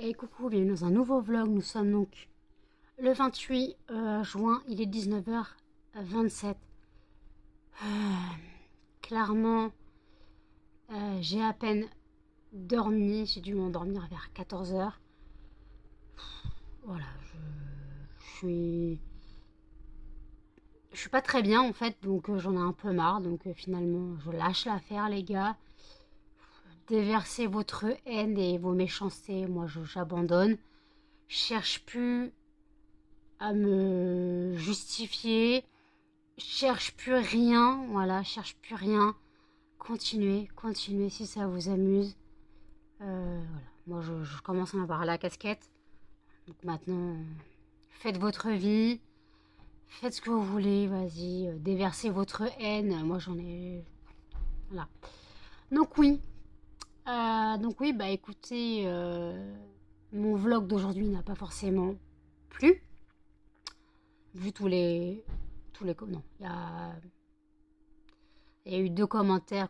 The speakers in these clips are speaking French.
Et coucou, bienvenue dans un nouveau vlog. Nous sommes donc le 28 juin, il est 19h27. Clairement, j'ai à peine dormi, j'ai dû m'endormir vers 14h. Voilà, je suis pas très bien en fait, donc j'en ai un peu marre. Donc finalement, je lâche l'affaire, les gars. Déversez votre haine et vos méchancetés, moi j'abandonne. Je cherche plus à me justifier, je cherche plus rien, voilà, je cherche plus rien. Continuez, continuez si ça vous amuse. Voilà. Moi je commence à avoir la casquette. Donc maintenant, faites votre vie, faites ce que vous voulez, vas-y, déversez votre haine. Moi j'en ai. Voilà. Donc oui, bah écoutez, mon vlog d'aujourd'hui n'a pas forcément plu. Vu non, il y a eu deux commentaires,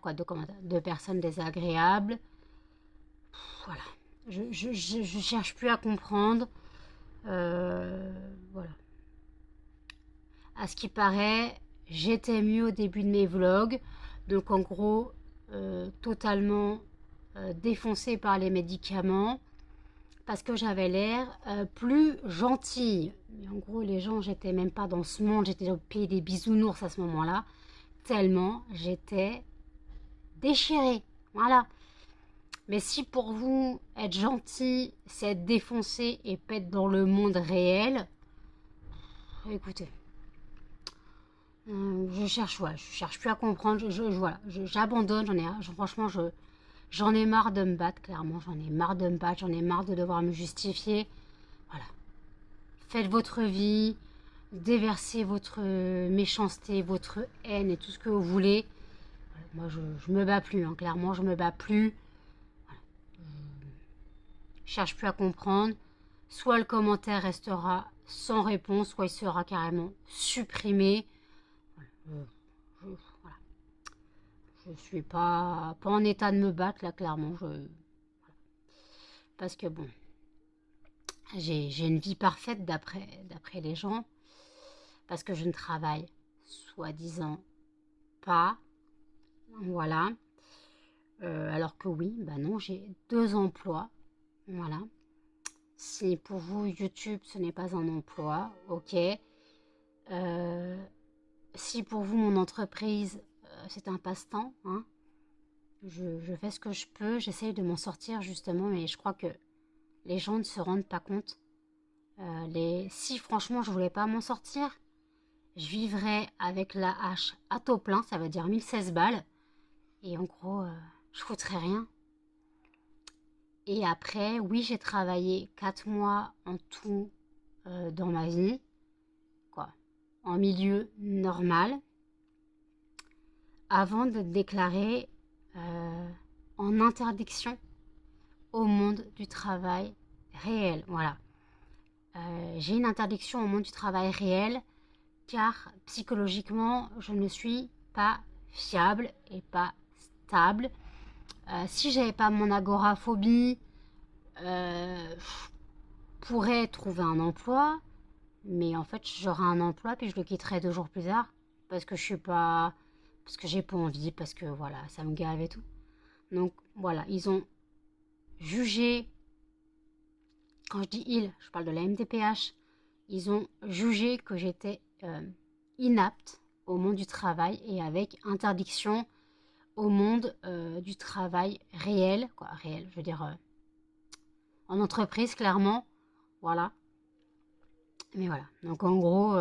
deux personnes désagréables. Voilà, je cherche plus à comprendre. Voilà. À ce qui paraît, j'étais mieux au début de mes vlogs. Donc en gros, totalement défoncée par les médicaments. Parce que j'avais l'air plus gentille. Mais en gros, les gens, j'étais même pas dans ce monde. J'étais au pays des bisounours à ce moment-là. Tellement j'étais déchirée. Voilà. Mais si pour vous, être gentil, c'est être défoncé et pas être dans le monde réel, écoutez, je cherche plus à comprendre. Voilà, j'abandonne. Franchement, j'en ai marre de me battre. Clairement, j'en ai marre de me battre. J'en ai marre de devoir me justifier. Voilà. Faites votre vie. Déversez votre méchanceté, votre haine et tout ce que vous voulez. Moi, je me bats plus, hein. Clairement, je me bats plus. Voilà. Je cherche plus à comprendre. Soit le commentaire restera sans réponse, soit il sera carrément supprimé. Voilà. Je suis pas en état de me battre, là, clairement. Voilà. Parce que bon, j'ai une vie parfaite d'après les gens. Parce que je ne travaille soi-disant pas. Voilà. Alors que oui, bah non, j'ai 2 emplois. Voilà. Si pour vous, YouTube, ce n'est pas un emploi, ok. Si pour vous, mon entreprise, c'est un passe-temps, hein, je fais ce que je peux, j'essaye de m'en sortir justement, mais je crois que les gens ne se rendent pas compte. Si franchement, je voulais pas m'en sortir, je vivrais avec la hache à taux plein, ça veut dire 1016 balles. Et en gros, je foutrais rien. Et après, oui, j'ai travaillé 4 mois en tout dans ma vie, quoi, en milieu normal, avant de déclarer en interdiction au monde du travail réel. Voilà. J'ai une interdiction au monde du travail réel car psychologiquement, je ne suis pas fiable et pas stable. Si j'avais pas mon agoraphobie, je pourrais trouver un emploi, mais en fait j'aurai un emploi puis je le quitterai 2 jours plus tard parce que je suis pas, parce que j'ai pas envie, parce que voilà, ça me gave et tout. Donc voilà, ils ont jugé, quand je dis ils, je parle de la MDPH, ils ont jugé que j'étais inapte au monde du travail et avec interdiction au monde du travail réel, quoi, réel, je veux dire en entreprise clairement, voilà. Mais voilà, donc en gros,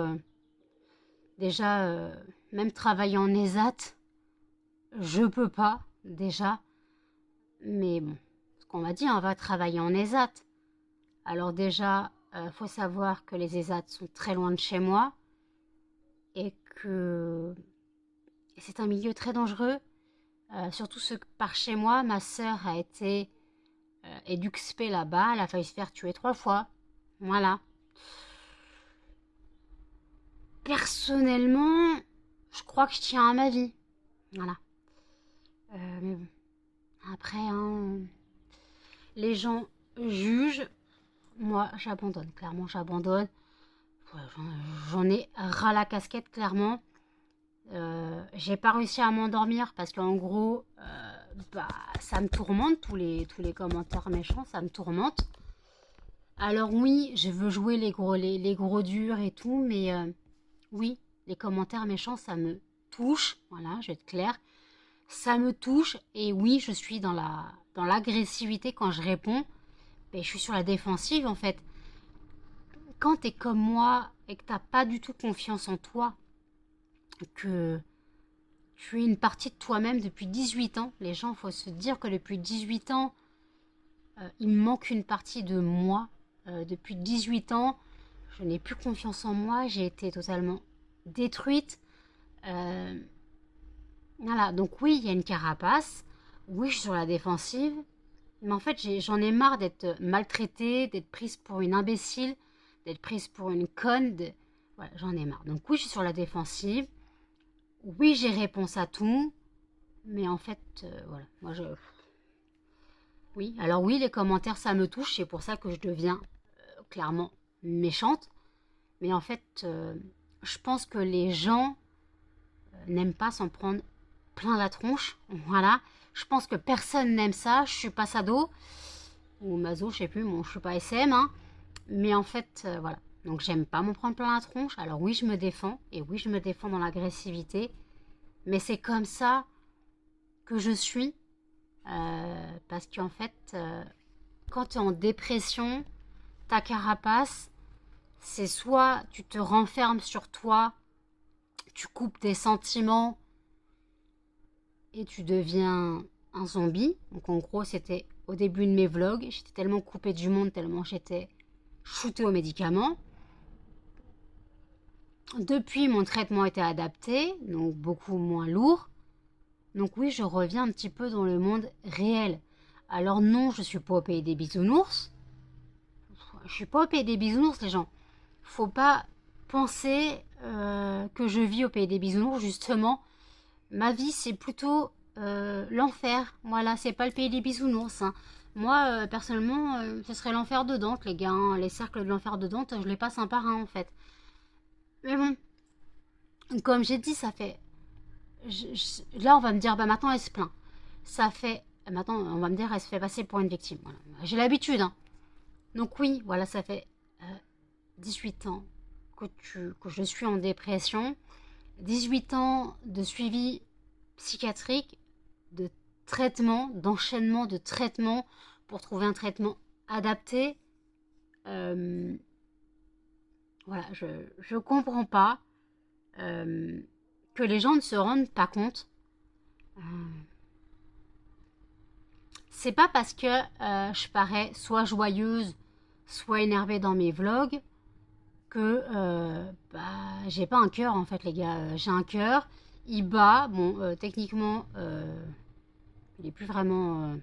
déjà, même travailler en ESAT, je peux pas déjà, mais bon, ce qu'on m'a dit, on va travailler en ESAT. Alors déjà, faut savoir que les ESAT sont très loin de chez moi et que c'est un milieu très dangereux. Surtout ceux par chez moi, ma sœur a été éduxpée là-bas, elle a failli se faire tuer 3 fois. Voilà. Personnellement, je crois que je tiens à ma vie. Voilà. Mais bon. Après, hein, les gens jugent. moi, j'abandonne. Clairement, j'abandonne. Ouais, j'en ai ras la casquette, clairement. J'ai pas réussi à m'endormir parce qu'en gros, bah, ça me tourmente, tous les commentaires méchants, ça me tourmente. Alors oui, je veux jouer les gros durs et tout, mais oui, les commentaires méchants, ça me touche. Voilà, je vais être claire. Ça me touche et oui, je suis dans l'agressivité quand je réponds. Mais je suis sur la défensive en fait. Quand t'es comme moi et que t'as pas du tout confiance en toi, que tu es une partie de toi-même depuis 18 ans, les gens, il faut se dire que depuis 18 ans, il me manque une partie de moi. Depuis 18 ans, je n'ai plus confiance en moi, j'ai été totalement détruite. Euh, voilà, donc oui, il y a une carapace, oui, je suis sur la défensive, mais en fait, j'en ai marre d'être maltraitée, d'être prise pour une imbécile, d'être prise pour une conne. Voilà, j'en ai marre. Donc oui, je suis sur la défensive, oui, j'ai réponse à tout, mais en fait, voilà, moi je... Oui, alors oui, les commentaires, ça me touche, c'est pour ça que je deviens clairement méchante, mais en fait, je pense que les gens n'aiment pas s'en prendre plein la tronche, voilà. Je pense que personne n'aime ça, je suis pas sado, ou maso, je sais plus, bon, je suis pas SM, hein, mais en fait, voilà. Donc j'aime pas m'en prendre plein la tronche, alors oui, je me défends, et oui, je me défends dans l'agressivité, mais c'est comme ça que je suis, parce qu'en fait, quand tu es en dépression, ta carapace, c'est soit tu te renfermes sur toi, tu coupes tes sentiments et tu deviens un zombie. Donc en gros, c'était au début de mes vlogs, j'étais tellement coupée du monde, tellement j'étais shootée aux médicaments. Depuis, mon traitement a été adapté, donc beaucoup moins lourd. Donc oui, je reviens un petit peu dans le monde réel. Alors non, je suis pas au pays des bisounours. Je suis pas au pays des bisounours, les gens. Faut pas penser que je vis au pays des bisounours, justement. Ma vie, c'est plutôt l'enfer. Voilà, c'est pas le pays des bisounours, hein. Moi, personnellement, ce serait l'enfer de Dante, les gars, hein. Les cercles de l'enfer de Dante, je les passe un par un, en fait. Mais bon, comme j'ai dit, ça fait... Là, on va me dire, bah maintenant, elle se plaint. Ça fait... Maintenant, on va me dire, elle se fait passer pour une victime. Voilà. J'ai l'habitude, hein. Donc oui, voilà, ça fait 18 ans que je suis en dépression. 18 ans de suivi psychiatrique, de traitement, d'enchaînement de traitements pour trouver un traitement adapté. Voilà, je comprends pas que les gens ne se rendent pas compte. Euh, c'est pas parce que je parais soit joyeuse, soit énervée dans mes vlogs que bah, j'ai pas un cœur en fait, les gars. J'ai un cœur, il bat. Bon, techniquement, il est plus vraiment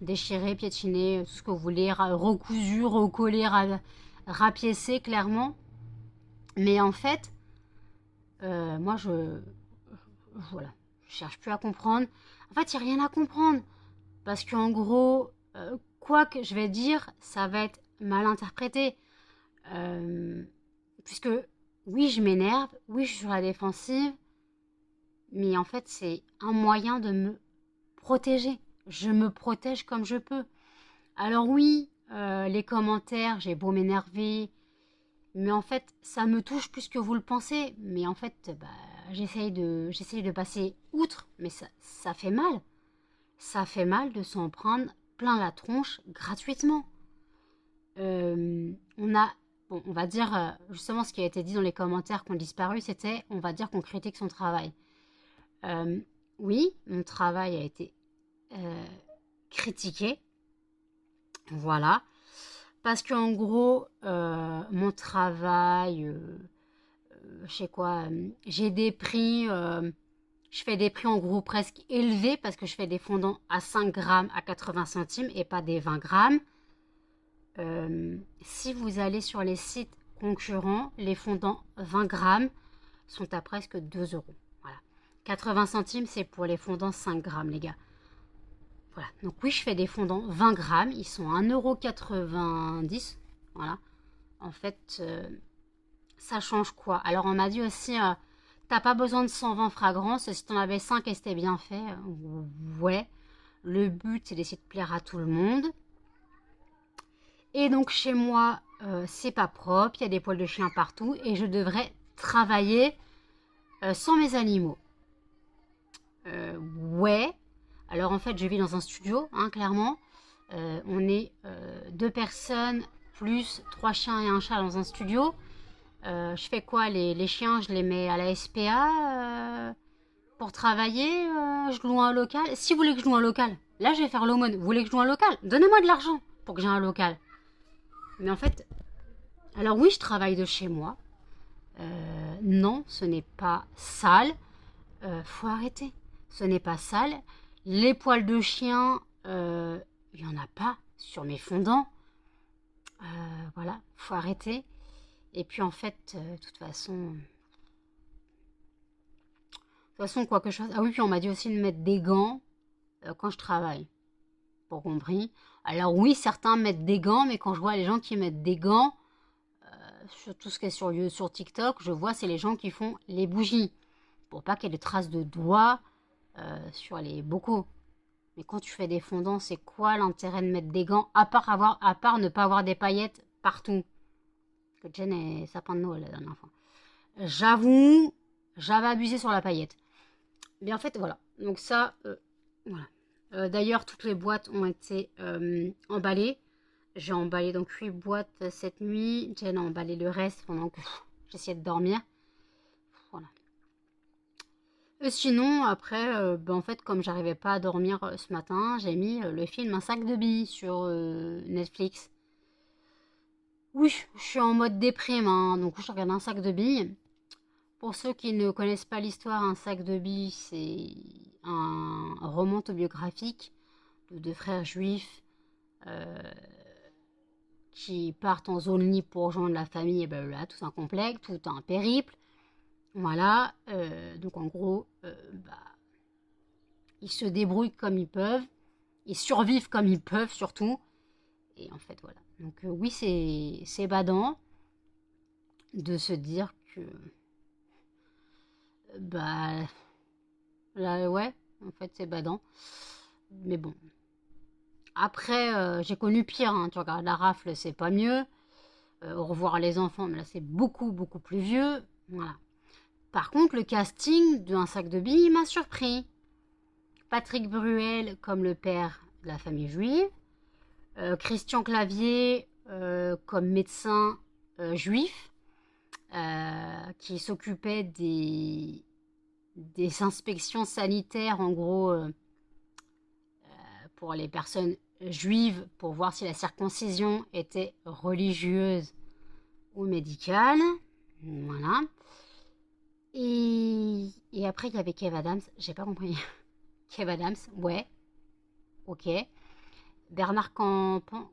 déchiré, piétiné, tout ce que vous voulez, recousu, recollé, rapiécé, clairement. Mais en fait, moi, voilà, je cherche plus à comprendre. En fait, il n'y a rien à comprendre. Parce qu'en gros, quoi que je vais dire, ça va être mal interprété. Puisque, oui, je m'énerve, oui, je suis sur la défensive, mais en fait, c'est un moyen de me protéger. Je me protège comme je peux. Alors oui, les commentaires, j'ai beau m'énerver, mais en fait, ça me touche plus que vous le pensez. Mais en fait, bah, j'essaye de passer outre, mais ça fait mal. Ça fait mal de s'en prendre plein la tronche gratuitement. On va dire, justement, ce qui a été dit dans les commentaires qui ont disparu, c'était, on va dire qu'on critique son travail. Oui, mon travail a été critiqué. Voilà. Parce qu'en gros, mon travail, je sais quoi, j'ai des prix, je fais des prix en gros presque élevés parce que je fais des fondants à 5 grammes à 80 centimes et pas des 20 grammes. Si vous allez sur les sites concurrents, les fondants 20 grammes sont à presque 2 euros. Voilà. 80 centimes, c'est pour les fondants 5 grammes, les gars. Voilà. Donc oui, je fais des fondants 20 grammes. Ils sont à 1,90 €. Voilà. En fait, ça change quoi? Alors, on m'a dit aussi, t'as pas besoin de 120 fragrances. Si t'en avais 5 et c'était bien fait, ouais. Le but, c'est d'essayer de plaire à tout le monde. Et donc, chez moi, c'est pas propre. Il y a des poils de chien partout. Et je devrais travailler sans mes animaux. Ouais. Alors, en fait, je vis dans un studio, hein, clairement. On est 2 personnes, plus 3 chiens et un chat dans un studio. Je fais quoi? Les chiens, je les mets à la SPA pour travailler. Je loue un local. Si vous voulez que je loue un local, là, je vais faire l'aumône. Vous voulez que je loue un local? Donnez-moi de l'argent pour que j'ai un local. Mais en fait, alors oui, je travaille de chez moi. Non, ce n'est pas sale. Faut arrêter. Ce n'est pas sale. Les poils de chien, il n'y en a pas sur mes fondants. Voilà, faut arrêter. Et puis en fait, de toute façon, quoi que je fasse. Ah oui, puis on m'a dit aussi de mettre des gants quand je travaille. Pour compris. Alors oui, certains mettent des gants, mais quand je vois les gens qui mettent des gants, sur tout ce qui est sur TikTok, je vois c'est les gens qui font les bougies. Pour pas qu'il y ait des traces de doigts sur les bocaux. Mais quand tu fais des fondants, c'est quoi l'intérêt de mettre des gants à part ne pas avoir des paillettes partout? Que Jen est sapin de Noël la dernière fois. J'avoue, j'avais abusé sur la paillette. Mais en fait, voilà. Donc ça, voilà. D'ailleurs, toutes les boîtes ont été emballées. J'ai emballé donc 8 boîtes cette nuit. Jen a emballé le reste pendant que j'essayais de dormir. Voilà. Sinon, après, en fait, comme j'arrivais pas à dormir ce matin, j'ai mis le film Un sac de billes sur Netflix. Oui, je suis en mode déprime, hein, donc je regarde Un sac de billes. Pour ceux qui ne connaissent pas l'histoire, Un sac de billes, c'est un roman autobiographique de 2 frères juifs qui partent en zone libre pour rejoindre la famille, et ben là, tout un complexe, tout un périple. Voilà, donc en gros, ils se débrouillent comme ils peuvent, ils survivent comme ils peuvent surtout. Et en fait, voilà. Donc oui, c'est badant de se dire que, bah, là, ouais, en fait, c'est badant. Mais bon. Après, j'ai connu pire, hein. Tu regardes La Rafle, c'est pas mieux. Au revoir les enfants, mais là, c'est beaucoup, beaucoup plus vieux. Voilà. Par contre, le casting d'un sac de billes m'a surpris. Patrick Bruel comme le père de la famille juive. Christian Clavier comme médecin juif qui s'occupait des inspections sanitaires, en gros, pour les personnes juives, pour voir si la circoncision était religieuse ou médicale. Voilà. Et après, il y avait Kev Adams. J'ai pas compris. Kev Adams, ouais. Ok. Bernard Campan,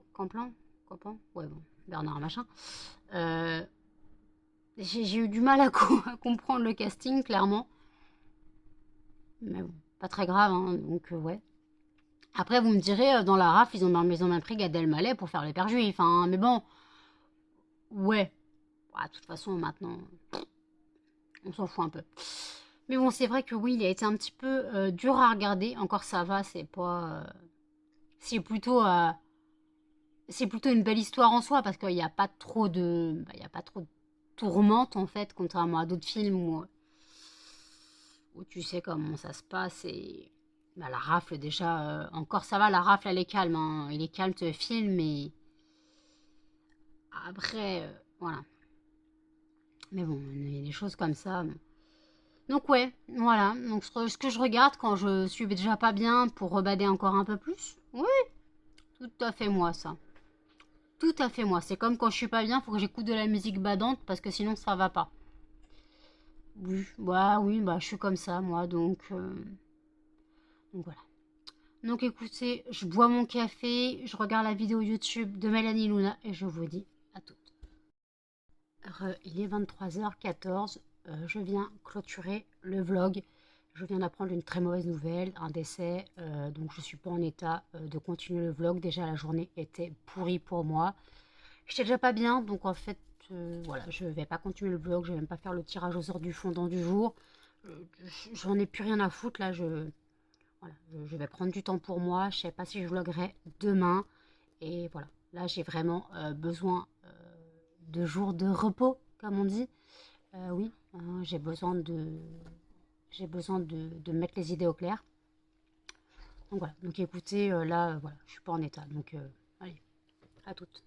ouais, bon. Bernard machin. J'ai eu du mal à comprendre le casting, clairement. Mais bon, pas très grave, hein, donc ouais. Après, vous me direz, dans la rafle, ils ont même pris Gad Elmaleh pour faire le père juif. Hein, mais bon, ouais. De toute façon, maintenant, on s'en fout un peu. Mais bon, c'est vrai que oui, il a été un petit peu dur à regarder. Encore ça va, c'est pas... c'est plutôt une belle histoire en soi parce qu'il n'y a pas trop de... il y a pas trop de tourmente, en fait, contrairement à d'autres films où tu sais comment ça se passe. Et la rafle, déjà, encore ça va, la rafle, elle est calme. Hein. Il est calme, ce film, mais après, voilà. Mais bon, il y a des choses comme ça. Bon. Donc ouais, voilà. Donc ce que je regarde quand je suis déjà pas bien pour rebader encore un peu plus. Oui, tout à fait moi, ça. Tout à fait moi. C'est comme quand je suis pas bien, faut que j'écoute de la musique badante parce que sinon ça va pas. Oui, oui, je suis comme ça, moi, donc voilà. Donc écoutez, je bois mon café, je regarde la vidéo YouTube de Mélanie Luna et je vous dis à toutes. Il est 23h14, je viens clôturer le vlog. Je viens d'apprendre une très mauvaise nouvelle, un décès, donc je suis pas en état de continuer le vlog. Déjà la journée était pourrie pour moi. J'étais déjà pas bien, donc en fait, voilà, je vais pas continuer le vlog, je vais même pas faire le tirage au sort du fondant du jour. J'en ai plus rien à foutre, là, voilà, je vais prendre du temps pour moi, je sais pas si je vloguerai demain, et voilà. Là, j'ai vraiment besoin de jours de repos, comme on dit. Oui, j'ai besoin de mettre les idées au clair. Donc voilà, donc écoutez, là, voilà, je suis pas en état, donc allez, à toutes.